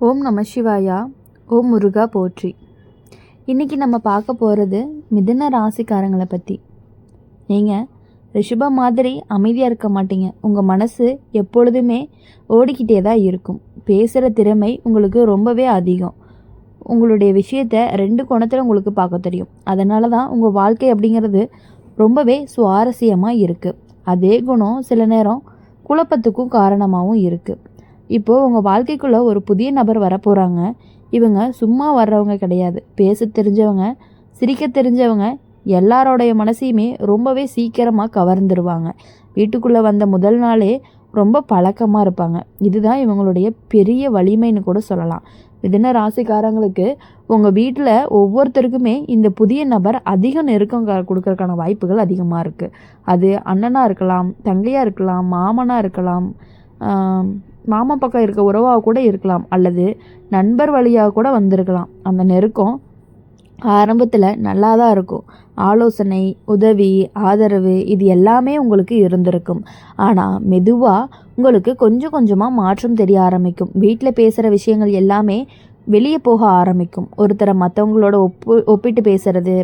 ஓம் நம சிவாயா. ஓம் முருகா போற்றி. இன்றைக்கி நம்ம பார்க்க போகிறது மிதுன ராசிக்காரங்களை பற்றி. நீங்கள் ரிஷபம் மாதிரி அமைதியாக இருக்க மாட்டீங்க. உங்கள் மனசு எப்பொழுதுமே ஓடிக்கிட்டே தான் இருக்கும். பேசுகிற திறமை உங்களுக்கு ரொம்பவே அதிகம். உங்களுடைய விஷயத்தை 2 கோணத்தில் உங்களுக்கு பார்க்க தெரியும். அதனால தான் உங்கள் வாழ்க்கை அப்படிங்கிறது ரொம்பவே சுவாரஸ்யமாக இருக்குது. அதே குணம் சில நேரம் குழப்பத்துக்கும் காரணமாகவும் இருக்குது. இப்போது உங்கள் வாழ்க்கைக்குள்ளே ஒரு புதிய நபர் வரப்போகிறாங்க. இவங்க சும்மா வர்றவங்க கிடையாது. பேச தெரிஞ்சவங்க, சிரிக்க தெரிஞ்சவங்க, எல்லாரோடைய மனசையுமே ரொம்பவே சீக்கிரமாக கவர்ந்துருவாங்க. வீட்டுக்குள்ளே வந்த முதல் நாளே ரொம்ப பழக்கமாக இருப்பாங்க. இதுதான் இவங்களுடைய பெரிய வலிமைன்னு கூட சொல்லலாம். மிதுன ராசிக்காரங்களுக்கு உங்கள் வீட்டில் ஒவ்வொருத்தருக்குமே இந்த புதிய நபர் அதிக நெருக்கம் கொடுக்கறதுக்கான வாய்ப்புகள் அதிகமாக இருக்குது. அது அண்ணனாக இருக்கலாம், தங்கையாக இருக்கலாம், மாமனாக இருக்கலாம், மாமா பக்கம் இருக்க உறவாக கூட இருக்கலாம், அல்லது நண்பர் வழியாக கூட வந்திருக்கலாம். அந்த நெருக்கம் ஆரம்பத்தில் நல்லா தான் இருக்கும். ஆலோசனை, உதவி, ஆதரவு இது எல்லாமே உங்களுக்கு இருந்திருக்கும். ஆனால் மெதுவாக உங்களுக்கு கொஞ்சம் கொஞ்சமாக மாற்றம் தெரிய ஆரம்பிக்கும். வீட்டில் பேசுகிற விஷயங்கள் எல்லாமே வெளியே போக ஆரம்பிக்கும். ஒருத்தரை மற்றவங்களோட ஒப்பிட்டு பேசுகிறது,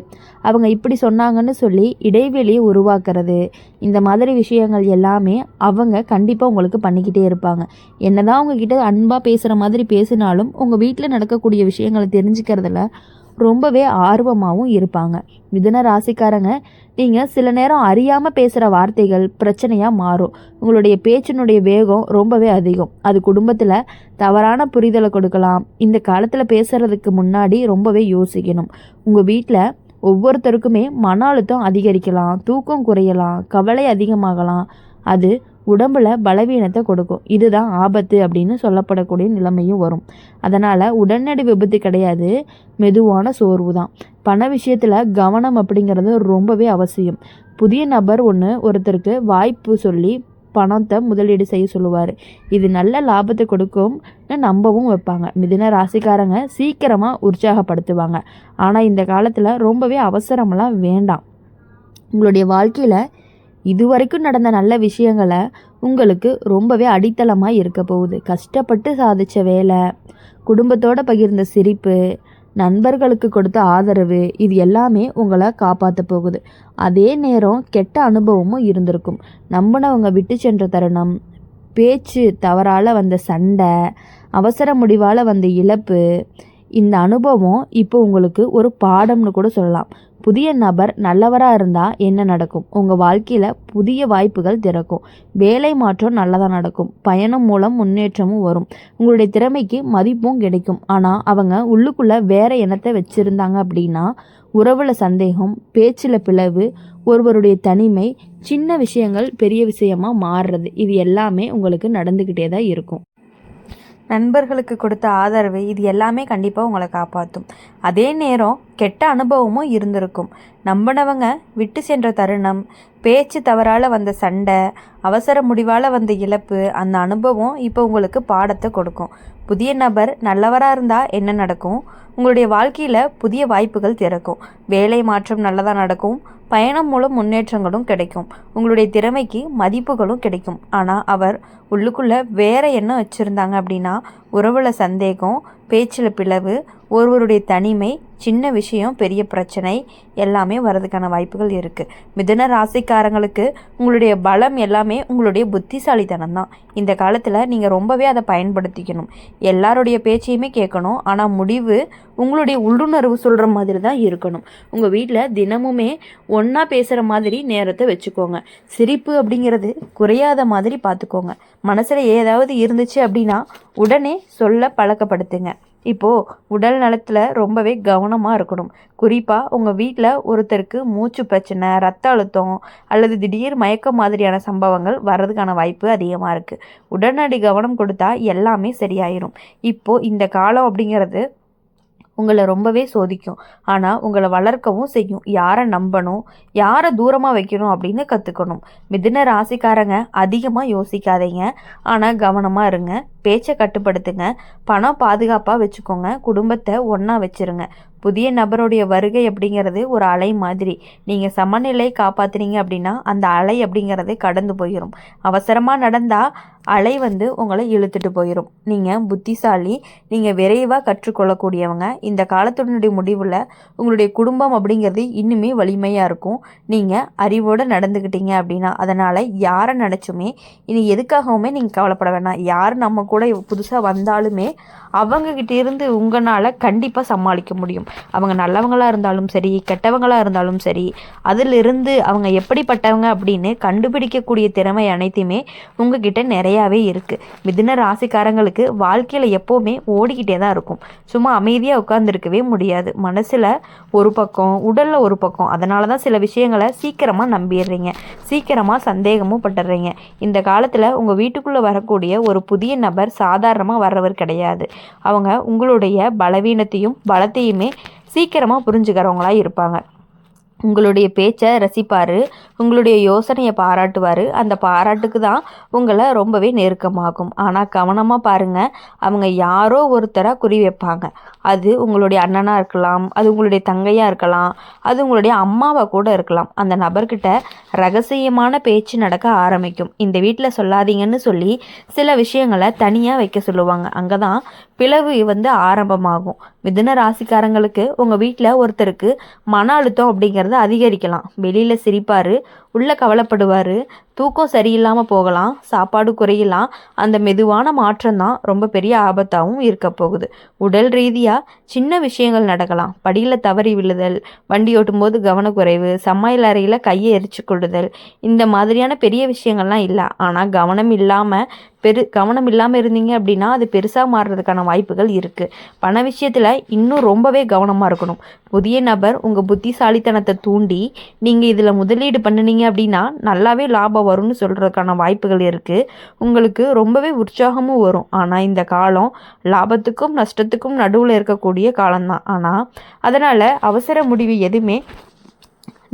அவங்க இப்படி சொன்னாங்கன்னு சொல்லி இடைவெளியை உருவாக்குறது, இந்த மாதிரி விஷயங்கள் எல்லாமே அவங்க கண்டிப்பாக உங்களுக்கு பண்ணிக்கிட்டே இருப்பாங்க. என்னதான் உங்ககிட்ட அன்பாக பேசுகிற மாதிரி பேசினாலும் உங்கள் வீட்டில் நடக்கக்கூடிய விஷயங்களை தெரிஞ்சுக்கிறதுல ரொம்பவே ஆர்வமாகவும் இருப்பாங்க. மிதுன ராசிக்காரங்க, நீங்கள் சில நேரம் அறியாமல் பேசுகிற வார்த்தைகள் பிரச்சனையாக மாறும். உங்களுடைய பேச்சினுடைய வேகம் ரொம்பவே அதிகம். அது குடும்பத்தில் தவறான புரிதலை கொடுக்கலாம். இந்த காலத்தில் பேசுகிறதுக்கு முன்னாடி ரொம்பவே யோசிக்கணும். உங்கள் வீட்டில் ஒவ்வொருத்தருக்குமே மன அழுத்தம் அதிகரிக்கலாம், தூக்கம் குறையலாம், கவலை அதிகமாகலாம். அது உடம்புல பலவீனத்தை கொடுக்கும். இதுதான் ஆபத்து அப்படின்னு சொல்லப்படக்கூடிய நிலைமையும் வரும். அதனால் உடனடி விபத்து கிடையாது, மெதுவான சோர்வு தான். பண விஷயத்தில் கவனம் அப்படிங்கிறது ரொம்பவே அவசியம். புதிய நபர் ஒருத்தருக்கு வாய்ப்பு சொல்லி பணத்தை முதலீடு செய்ய சொல்லுவார். இது நல்ல லாபத்தை கொடுக்கும்னு நம்பவும் வைப்பாங்க. மிதுன ராசிக்காரங்க சீக்கிரமாக உற்சாகப்படுத்துவாங்க. ஆனால் இந்த காலத்தில் ரொம்பவே அவசரமெல்லாம் வேண்டாம். உங்களுடைய வாழ்க்கையில் இதுவரைக்கும் நடந்த நல்ல விஷயங்களை உங்களுக்கு ரொம்பவே அடித்தளமாக இருக்க போகுது. கஷ்டப்பட்டு சாதித்த வேலை, குடும்பத்தோடு பகிர்ந்த சிரிப்பு, நண்பர்களுக்கு கொடுத்த ஆதரவு இது எல்லாமே உங்களை காப்பாற்ற போகுது. அதே நேரம் கெட்ட அனுபவமும் இருந்திருக்கும். நம்பினவங்க விட்டு சென்ற தருணம், பேச்சு தவறால் வந்த சண்டை, அவசர முடிவால் வந்த இழப்பு, இந்த அனுபவம் இப்போ உங்களுக்கு ஒரு பாடம்னு கூட சொல்லலாம். புதிய நபர் நல்லவராக இருந்தால் என்ன நடக்கும்? உங்கள் வாழ்க்கையில் புதிய வாய்ப்புகள் திறக்கும். வேலை மாற்றம் நல்லதாக நடக்கும். பயணம் மூலம் முன்னேற்றமும் வரும். உங்களுடைய திறமைக்கு மதிப்பும் கிடைக்கும். ஆனால் அவங்க உள்ளுக்குள்ளே வேறு எண்ணத்தை வச்சுருந்தாங்க அப்படின்னா உறவில் சந்தேகம், பேச்சில் பிளவு, ஒருவருடைய தனிமை, சின்ன விஷயங்கள் பெரிய விஷயமாக மாறுறது இது எல்லாமே உங்களுக்கு நடந்துக்கிட்டே தான் இருக்கும். நண்பர்களுக்கு கொடுத்த ஆதரவு இது எல்லாமே கண்டிப்பாக உங்களை காப்பாற்றும். அதே நேரம் கெட்ட அனுபவமும் இருந்திருக்கும். நம்பினவங்க விட்டு சென்ற தருணம், பேச்சு தவறால் வந்த சண்டை, அவசர முடிவால் வந்த இழப்பு, அந்த அனுபவம் இப்போ உங்களுக்கு பாடத்தை கொடுக்கும். புதிய நபர் நல்லவராக இருந்தால் என்ன நடக்கும்? உங்களுடைய வாழ்க்கையில் புதிய வாய்ப்புகள் திறக்கும். வேலை மாற்றம் நல்லதாக நடக்கும். பயணம் மூலம் முன்னேற்றங்களும் கிடைக்கும். உங்களுடைய திறமைக்கு மதிப்புகளும் கிடைக்கும். ஆனால் அவர் உள்ளுக்குள்ளே வேறு என்ன வச்சுருந்தாங்க அப்படின்னா உறவில் சந்தேகம், பேச்சில் பிளவு, ஒருவருடைய தனிமை, சின்ன விஷயம் பெரிய பிரச்சனை எல்லாமே வர்றதுக்கான வாய்ப்புகள் இருக்குது. மிதுன ராசிக்காரங்களுக்கு உங்களுடைய பலம் எல்லாமே உங்களுடைய புத்திசாலித்தனம் தான். இந்த காலத்தில் நீங்கள் ரொம்பவே அதை பயன்படுத்திக்கணும். எல்லாருடைய பேச்சையுமே கேட்கணும். ஆனால் முடிவு உங்களுடைய உள்ளுணர்வு சொல்கிற மாதிரி தான் இருக்கணும். உங்கள் வீட்டில் தினமுமே ஒன்றா பேசுகிற மாதிரி நேரத்தை வச்சுக்கோங்க. சிரிப்பு அப்படிங்கிறது குறையாத மாதிரி பார்த்துக்கோங்க. மனசில் ஏதாவது இருந்துச்சு அப்படின்னா உடனே சொல்ல பழக்கப்படுத்துங்க. இப்போது உடல் நலத்தில் ரொம்பவே கவனமாக இருக்கணும். குறிப்பாக உங்கள் வீட்டில் ஒருத்தருக்கு மூச்சு பிரச்சனை, ரத்த அழுத்தம் அல்லது திடீர் மயக்கம் மாதிரியான சம்பவங்கள் வர்றதுக்கான வாய்ப்பு அதிகமாக இருக்குது. உடனடி கவனம் கொடுத்தா எல்லாமே சரியாயிரும். இப்போது இந்த காலம் அப்படிங்கிறது உங்களை ரொம்பவே சோதிக்கும். ஆனால் உங்களை வளர்க்கவும் செய்யும். யாரை நம்பணும், யாரை தூரமாக வைக்கணும் அப்படின்னு கற்றுக்கணும். மிதுன ராசிக்காரங்க அதிகமாக யோசிக்காதீங்க, ஆனால் கவனமாக இருங்க. பேச்சை கட்டுப்படுத்துங்க. பணம் பாதுகாப்பாக வச்சுக்கோங்க. குடும்பத்தை ஒன்றா வச்சுருங்க. புதிய நபருடைய வருகை அப்படிங்கிறது ஒரு அலை மாதிரி. நீங்கள் சமநிலை காப்பாற்றுனீங்க அப்படின்னா அந்த அலை அப்படிங்கிறது கடந்து போயிடும். அவசரமாக நடந்தால் அலை உங்களை இழுத்துட்டு போயிடும். நீங்கள் புத்திசாலி, நீங்கள் விரைவாக கற்றுக்கொள்ளக்கூடியவங்க. இந்த காலத்தினுடைய முடிவில் உங்களுடைய குடும்பம் அப்படிங்கிறது இன்னுமே வலிமையாக இருக்கும். நீங்கள் அறிவோடு நடந்துக்கிட்டீங்க அப்படின்னா. அதனால் யாரை நினச்சுமே இனி எதுக்காகவுமே நீங்கள் கவலைப்பட வேணாம். யார் நம்ம கூட புதுசாக வந்தாலுமே அவங்கக்கிட்ட இருந்து உங்களால் கண்டிப்பாக சமாளிக்க முடியும். அவங்க நல்லவங்களாக இருந்தாலும் சரி, கெட்டவங்களாக இருந்தாலும் சரி, அதிலிருந்து அவங்க எப்படிப்பட்டவங்க அப்படின்னு கண்டுபிடிக்கக்கூடிய திறமை அனைத்தையுமே உங்ககிட்ட நிறையாவே இருக்குது. மிதுன ராசிக்காரங்களுக்கு வாழ்க்கையில் எப்போவுமே ஓடிக்கிட்டே தான் இருக்கும். சும்மா அமைதியாக உட்காந்துருக்கவே முடியாது. மனசில் ஒரு பக்கம், உடலில் ஒரு பக்கம். அதனால தான் சில விஷயங்களை சீக்கிரமாக நம்பிடுறீங்க, சீக்கிரமாக சந்தேகமும் பட்டுடுறீங்க. இந்த காலத்தில் உங்கள் வீட்டுக்குள்ளே வரக்கூடிய ஒரு புதிய நபர் சாதாரணமாக வர்றவர் கிடையாது. அவங்க உங்களுடைய பலவீனத்தையும் பலத்தையுமே சீக்கிரமாக புரிஞ்சுக்கிறவங்களாக இருப்பாங்க. உங்களுடைய பேச்சை ரசிப்பார், உங்களுடைய யோசனையை பாராட்டுவார். அந்த பாராட்டுக்கு தான் உங்களை ரொம்பவே நெருக்கமாகும். ஆனால் கவனமாக பாருங்கள், அவங்க யாரோ ஒருத்தராக குறி வைப்பாங்க. அது உங்களுடைய அண்ணனாக இருக்கலாம், அது உங்களுடைய தங்கையாக இருக்கலாம், அது உங்களுடைய அம்மாவாக கூட இருக்கலாம். அந்த நபர்கிட்ட ரகசியமான பேச்சு நடக்க ஆரம்பிக்கும். இந்த வீட்டில் சொல்லாதீங்கன்னு சொல்லி சில விஷயங்களை தனியாக வைக்க சொல்லுவாங்க. அங்கே தான் பிளவு ஆரம்பமாகும். மிதுன ராசிக்காரங்களுக்கு உங்கள் வீட்டில் ஒருத்தருக்கு மன அழுத்தம் அப்படிங்கிறது அதிகரிக்கலாம். வெளியில் சிரிப்பார், உள்ளே கவலைப்படுவார், தூக்கம் சரியில்லாமல் போகலாம், சாப்பாடு குறையலாம். அந்த மெதுவான மாற்றம் தான் ரொம்ப பெரிய ஆபத்தாகவும் இருக்க போகுது. உடல் ரீதியாக சின்ன விஷயங்கள் நடக்கலாம். படியில் தவறி விழுதல், வண்டி ஓட்டும்போது கவனக்குறைவு, சமையல் அறையில் கையை எரிச்சு கொள்ளுதல், இந்த மாதிரியான பெரிய விஷயங்கள்லாம் இல்லை. ஆனால் கவனம் இல்லாமல் இருந்தீங்க அப்படின்னா அது பெருசாக மாறுறதுக்கான வாய்ப்புகள் இருக்குது. பண விஷயத்தில் இன்னும் ரொம்பவே கவனமாக இருக்கணும். புதிய நபர் உங்கள் புத்திசாலித்தனத்தை தூண்டி நீங்கள் இதில் முதலீடு பண்ணினீங்க அப்படின்னா நல்லாவே லாபம் வரும்னு சொல்கிறதுக்கான வாய்ப்புகள் இருக்குது. உங்களுக்கு ரொம்பவே உற்சாகமும் வரும். ஆனால் இந்த காலம் லாபத்துக்கும் நஷ்டத்துக்கும் நடுவில் இருக்கக்கூடிய காலம்தான். ஆனால் அதனால் அவசர முடிவு எதுவுமே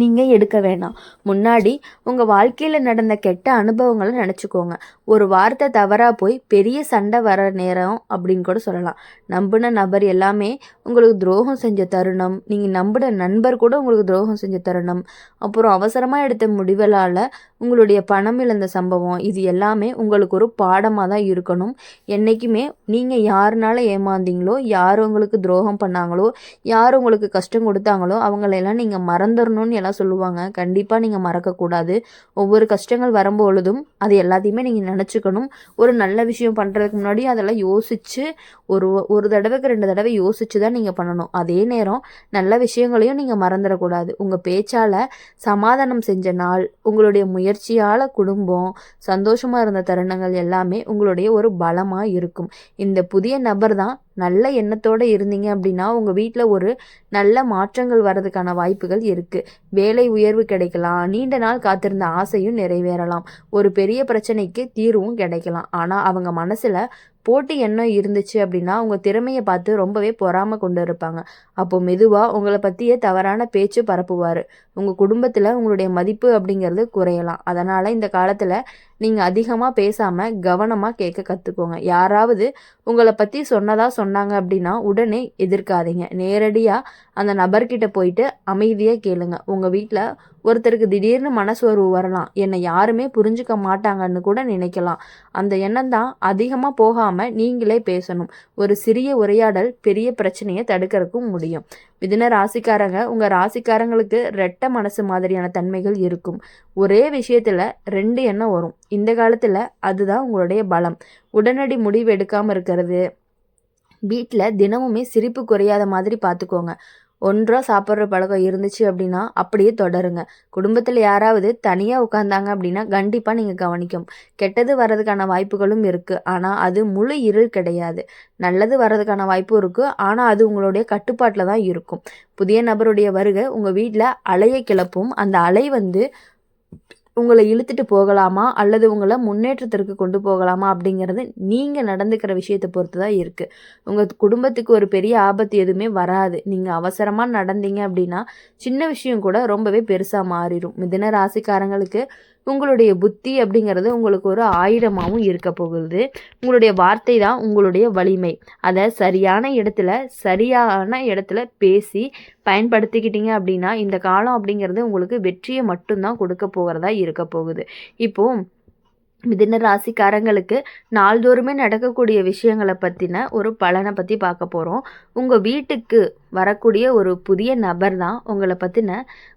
நீங்கள் எடுக்க வேணாம். முன்னாடி உங்கள் வாழ்க்கையில் நடந்த கெட்ட அனுபவங்களை நினச்சிக்கோங்க. ஒரு வார்த்தை தவறாக போய் பெரிய சண்டை வர நேரம் அப்படின்னு கூட சொல்லலாம். நம்பின நபர் எல்லாமே உங்களுக்கு துரோகம் செஞ்ச தருணம், நீங்கள் நம்பின நண்பர் கூட உங்களுக்கு துரோகம் செஞ்ச தருணம், அப்புறம் அவசரமாக எடுத்த முடிவுகளால் உங்களுடைய பணம் இழந்த சம்பவம், இது எல்லாமே உங்களுக்கு ஒரு பாடமாக தான் இருக்கணும். என்றைக்குமே நீங்கள் யாருனால ஏமாந்தீங்களோ, யார் உங்களுக்கு துரோகம் பண்ணாங்களோ, யார் உங்களுக்கு கஷ்டம் கொடுத்தாங்களோ அவங்களெல்லாம் நீங்கள் மறந்துடணும்னு எல்லாம் சொல்லுவாங்க. கண்டிப்பாக நீங்கள் மறக்கக்கூடாது. ஒவ்வொரு கஷ்டங்கள் வரும்பொழுதும் அது எல்லாத்தையுமே நீங்கள் நினச்சிக்கணும். ஒரு நல்ல விஷயம் பண்ணுறதுக்கு முன்னாடி அதெல்லாம் யோசித்து ஒரு தடவைக்கு 2 தடவை யோசித்து தான் நீங்கள் பண்ணணும். அதே நேரம் நல்ல விஷயங்களையும் நீங்கள் மறந்துடக்கூடாது. உங்கள் பேச்சால் சமாதானம் செஞ்ச நாள், உங்களுடைய முயற்சியால் குடும்பம் சந்தோஷமாக இருந்த தருணங்கள் எல்லாமே உங்களுடைய ஒரு பலமாக இருக்கும். இந்த புதிய நபர் தான் நல்ல எண்ணத்தோடு இருந்தீங்க அப்படின்னா உங்கள் வீட்டில் ஒரு நல்ல மாற்றங்கள் வர்றதுக்கான வாய்ப்புகள் இருக்குது. வேலை உயர்வு கிடைக்கலாம், நீண்ட நாள் காத்திருந்த ஆசையும் நிறைவேறலாம், ஒரு பெரிய பிரச்சனைக்கு தீர்வும் கிடைக்கலாம். ஆனால் அவங்க மனசில் போட்டி எண்ணம் இருந்துச்சு அப்படின்னா உங்கள் திறமையை பார்த்து ரொம்பவே பொறாமை கொண்டு இருப்பாங்க. அப்போது மெதுவாக உங்களை பற்றியே தவறான பேச்சு பரப்புவார். உங்கள் குடும்பத்தில் உங்களுடைய மதிப்பு அப்படிங்கிறது குறையலாம். அதனால் இந்த காலத்தில் நீங்கள் அதிகமாக பேசாமல் கவனமாக கேட்க கற்றுக்கோங்க. யாராவது உங்களை பற்றி சொன்னாங்க அப்படின்னா உடனே எதிர்க்காதீங்க. நேரடியாக அந்த நபர்கிட்ட போயிட்டு அமைதியாக கேளுங்க. உங்கள் வீட்டில் ஒருத்தருக்கு திடீர்னு மனசோர்வு வரலாம், என்னை யாருமே புரிஞ்சுக்க மாட்டாங்கன்னு கூட நினைக்கலாம். அந்த எண்ணம் தான் அதிகமாக போகாமல் நீங்களே பேசணும். ஒரு சிறிய உரையாடல் பெரிய பிரச்சனையை தடுக்கிறதுக்கும் முடியும். மிதுன ராசிக்காரங்க, உங்கள் ராசிக்காரங்களுக்கு ரெட்டை மனசு மாதிரியான தன்மைகள் இருக்கும். ஒரே விஷயத்தில் 2 எண்ணம் வரும். இந்த காலத்தில் அதுதான் உங்களுடைய பலம். உடனடி முடிவு எடுக்காமல் இருக்கிறது, வீட்டில் தினமுமே சிரிப்பு குறையாத மாதிரி பார்த்துக்கோங்க. ஒன்றாக சாப்பிட்ற பழக்கம் இருந்துச்சு அப்படின்னா அப்படியே தொடருங்க. குடும்பத்தில் யாராவது தனியாக உட்காந்தாங்க அப்படின்னா கண்டிப்பாக நீங்கள் கவனிக்கும். கெட்டது வர்றதுக்கான வாய்ப்புகளும் இருக்குது. ஆனால் அது முழு இருள் கிடையாது. நல்லது வர்றதுக்கான வாய்ப்பும் இருக்குது. ஆனால் அது உங்களுடைய கட்டுப்பாட்டில் தான் இருக்கும். புதிய நபருடைய வருகை உங்கள் வீட்டில் அலையை கிளப்பும். அந்த அலை உங்களை இழுத்துட்டு போகலாமா அல்லது உங்களை முன்னேற்றத்திற்கு கொண்டு போகலாமா அப்படிங்கிறது நீங்கள் நடந்துக்கிற விஷயத்தை பொறுத்து தான் இருக்குது. உங்கள் குடும்பத்துக்கு ஒரு பெரிய ஆபத்து எதுவுமே வராது. நீங்கள் அவசரமாக நடந்தீங்க அப்படின்னா சின்ன விஷயம் கூட ரொம்பவே பெருசாக மாறிடும். மிதுன ராசிக்காரங்களுக்கு உங்களுடைய புத்தி அப்படிங்கிறது உங்களுக்கு ஒரு ஆயுதமாகவும் இருக்க போகுது. உங்களுடைய வார்த்தை தான் உங்களுடைய வலிமை. அதை சரியான இடத்துல பேசி பயன்படுத்திக்கிட்டீங்க அப்படின்னா இந்த காலம் அப்படிங்கிறது உங்களுக்கு வெற்றியை மட்டும்தான் கொடுக்க போகிறதா இருக்க போகுது. இப்போது மிதுன ராசிக்காரங்களுக்கு நாள்தோறுமே நடக்கக்கூடிய விஷயங்களை பற்றின ஒரு பலனை பற்றி பார்க்க போகிறோம். உங்கள் வீட்டுக்கு வரக்கூடிய ஒரு புதிய நபர் தான் உங்களை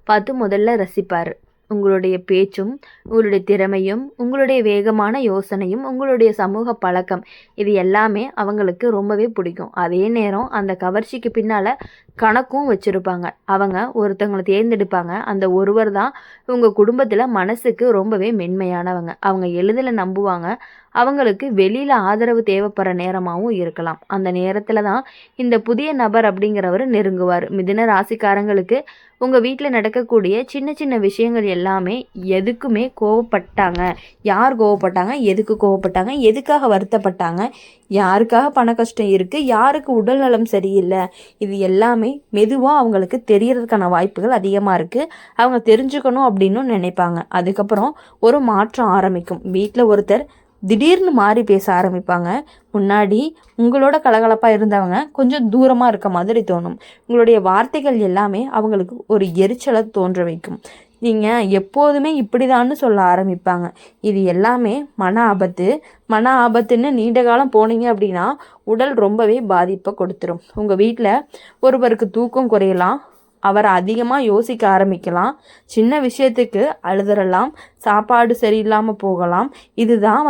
பார்த்து முதல்ல ரசிப்பார். உங்களுடைய பேச்சும் உங்களுடைய திறமையும் உங்களுடைய வேகமான யோசனையும் உங்களுடைய சமூக பழக்கம் இது எல்லாமே அவங்களுக்கு ரொம்பவே பிடிக்கும். அதே நேரம் அந்த கவர்ச்சிக்கு பின்னால் கணக்கும் வச்சுருப்பாங்க. அவங்க ஒருத்தவங்களை தேர்ந்தெடுப்பாங்க. அந்த ஒருவர் தான் உங்கள் குடும்பத்தில் மனசுக்கு ரொம்பவே மென்மையானவங்க. அவங்க எளிதில் நம்புவாங்க. அவங்களுக்கு வெளியில் ஆதரவு தேவைப்படுற நேரமாகவும் இருக்கலாம். அந்த நேரத்தில் தான் இந்த புதிய நபர் அப்படிங்கிறவர் நெருங்குவார். மிதுன ராசிக்காரங்களுக்கு உங்கள் வீட்டில் நடக்கக்கூடிய சின்ன சின்ன விஷயங்கள் எல்லாமே எதுக்குமே கோவப்பட்டாங்க, யார் கோவப்பட்டாங்க, எதுக்கு கோவப்பட்டாங்க, எதுக்காக வருத்தப்பட்டாங்க, யாருக்காக பண கஷ்டம் இருக்குது, யாருக்கு உடல் நலம் சரியில்லை, இது எல்லாமே மெதுவாக அவங்களுக்கு தெரியறதுக்கான வாய்ப்புகள் அதிகமாக இருக்குது. அவங்க தெரிஞ்சுக்கணும் அப்படின்னு நினைப்பாங்க. அதுக்கப்புறம் ஒரு மாற்றம் ஆரம்பிக்கும். வீட்டில் ஒருத்தர் திடீர்னு மாறி பேச ஆரம்பிப்பாங்க. முன்னாடி உங்களோட கலகலப்பாக இருந்தவங்க கொஞ்சம் தூரமாக இருக்க மாதிரி தோணும். உங்களுடைய வார்த்தைகள் எல்லாமே அவங்களுக்கு ஒரு எரிச்சலை தோன்ற வைக்கும். நீங்கள் எப்போதுமே இப்படிதான்னு சொல்ல ஆரம்பிப்பாங்க. இது எல்லாமே மன ஆபத்துன்னு நீண்ட காலம் போனீங்க அப்படின்னா உடல் ரொம்பவே பாதிப்பை கொடுத்துரும். உங்கள் வீட்டில் ஒருவருக்கு தூக்கம் குறையலாம், அவரை அதிகமாக யோசிக்க ஆரம்பிக்கலாம், சின்ன விஷயத்துக்கு அழுதுறலாம், சாப்பாடு சரியில்லாமல் போகலாம். இதுதான்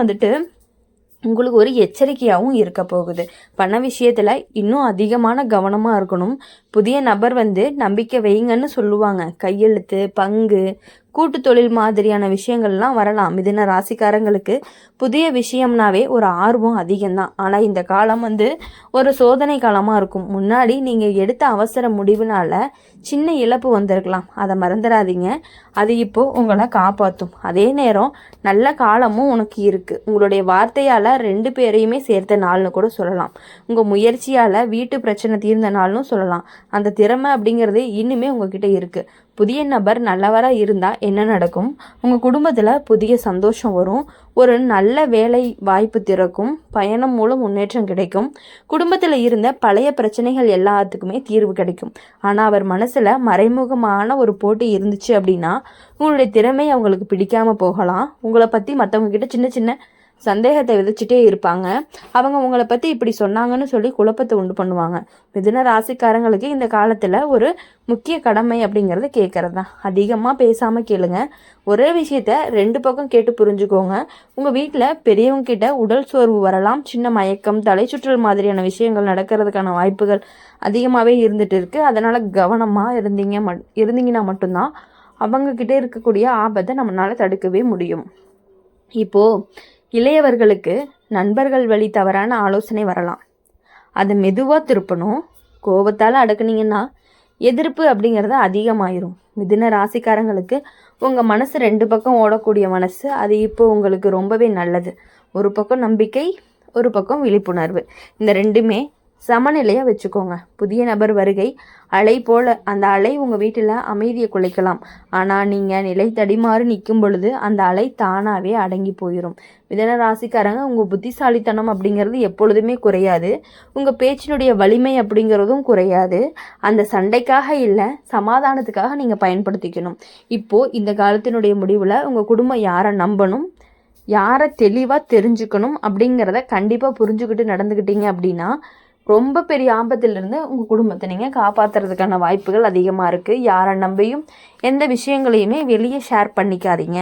உங்களுக்கு ஒரு எச்சரிக்கையாகவும் இருக்க போகுது. பண விஷயத்தில் இன்னும் அதிகமான கவனமாக இருக்கணும். புதிய நபர் நம்பிக்கை வைங்கன்னு சொல்லுவாங்க. கையெழுத்து, பங்கு, கூட்டு தொழில் மாதிரியான விஷயங்கள்லாம் வரலாம். மிதுன ராசிக்காரங்களுக்கு புதிய விஷயம்னாவே ஒரு ஆர்வம் அதிகம்தான். ஆனால் இந்த காலம் ஒரு சோதனை காலமாக இருக்கும். முன்னாடி நீங்கள் எடுத்த அவசர முடிவுனால சின்ன இழப்பு வந்திருக்கலாம். அதை மறந்துடாதீங்க. அது இப்போது உங்களை காப்பாற்றும். அதே நேரம் நல்ல காலமும் உனக்கு இருக்குது. உங்களுடைய வார்த்தையால் 2 பேரையுமே சேர்த்த நாள்னு கூட சொல்லலாம். உங்கள் முயற்சியால் வீட்டு பிரச்சனை தீர்ந்த நாள்னு சொல்லலாம். அந்த திறமை அப்படிங்கிறது இன்னுமே உங்ககிட்ட இருக்குது. புதிய நபர் நல்லவராக இருந்தால் என்ன நடக்கும்? உங்கள் குடும்பத்தில் புதிய சந்தோஷம் வரும். ஒரு நல்ல வேலை வாய்ப்பு திறக்கும். பயணம் மூலம் முன்னேற்றம் கிடைக்கும். குடும்பத்தில் இருந்த பழைய பிரச்சனைகள் எல்லாத்துக்குமே தீர்வு கிடைக்கும். ஆனால் அவர் மனசில் மறைமுகமான ஒரு போட்டி இருந்துச்சு அப்படின்னா உங்களுடைய திறமை அவங்களுக்கு பிடிக்காமல் போகலாம். உங்களை பற்றி மற்றவங்க கிட்ட சின்ன சின்ன சந்தேகத்தை விதைச்சிட்டே இருப்பாங்க. அவங்க உங்களை பற்றி இப்படி சொன்னாங்கன்னு சொல்லி குழப்பத்தை உண்டு பண்ணுவாங்க. மிதுன ராசிக்காரங்களுக்கு இந்த காலத்தில் ஒரு முக்கிய கடமை அப்படிங்கிறது கேட்குறது தான். அதிகமாக பேசாமல் கேளுங்க. ஒரே விஷயத்த 2 பக்கம் கேட்டு புரிஞ்சுக்கோங்க. உங்கள் வீட்டில் பெரியவங்க கிட்ட உடல் சோர்வு வரலாம். சின்ன மயக்கம், தலை சுற்றல் மாதிரியான விஷயங்கள் நடக்கிறதுக்கான வாய்ப்புகள் அதிகமாகவே இருந்துகிட்டு இருக்குது. அதனால் கவனமாக இருந்தீங்கன்னா மட்டும்தான் அவங்கக்கிட்ட இருக்கக்கூடிய ஆபத்தை நம்மளால் தடுக்கவே முடியும். இப்போது இளையவர்களுக்கு நண்பர்கள் வழி தவறான ஆலோசனை வரலாம். அதை மெதுவாக திருப்பணும். கோபத்தால் அடக்குனீங்கன்னா எதிர்ப்பு அப்படிங்கிறது அதிகமாயிரும். மிதுன ராசிக்காரங்களுக்கு உங்கள் மனசு 2 பக்கம் ஓடக்கூடிய மனசு. அது இப்போ உங்களுக்கு ரொம்பவே நல்லது. ஒரு பக்கம் நம்பிக்கை, ஒரு பக்கம் விழிப்புணர்வு. இந்த 2மே சமநிலையாக வச்சுக்கோங்க. புதிய நபர் வருகை அலை போல் அந்த அலை உங்கள் வீட்டில் அமைதியை குலைக்கலாம். ஆனால் நீங்கள் நிலை தடிமாறு நிற்கும் பொழுது அந்த அலை தானாகவே அடங்கி போயிடும். மிதுன ராசிக்காரங்க உங்கள் புத்திசாலித்தனம் அப்படிங்கிறது எப்பொழுதுமே குறையாது. உங்கள் பேச்சினுடைய வலிமை அப்படிங்கிறதும் குறையாது. அந்த சண்டைக்காக இல்லை, சமாதானத்துக்காக நீங்கள் பயன்படுத்திக்கணும். இப்போது இந்த காலத்தினுடைய முடிவில் உங்கள் குடும்பம் யாரை நம்பணும், யாரை தெளிவாக தெரிஞ்சுக்கணும் அப்படிங்கிறத கண்டிப்பாக புரிஞ்சுக்கிட்டு நடந்துக்கிட்டீங்க அப்படின்னா ரொம்ப பெரிய ஆபத்திலிருந்து உங்கள் குடும்பத்தை நீங்கள் காப்பாற்றுறதுக்கான வாய்ப்புகள் அதிகமாக இருக்குது. யாரை நம்பியும் எந்த விஷயங்களையுமே வெளியே ஷேர் பண்ணிக்காதீங்க.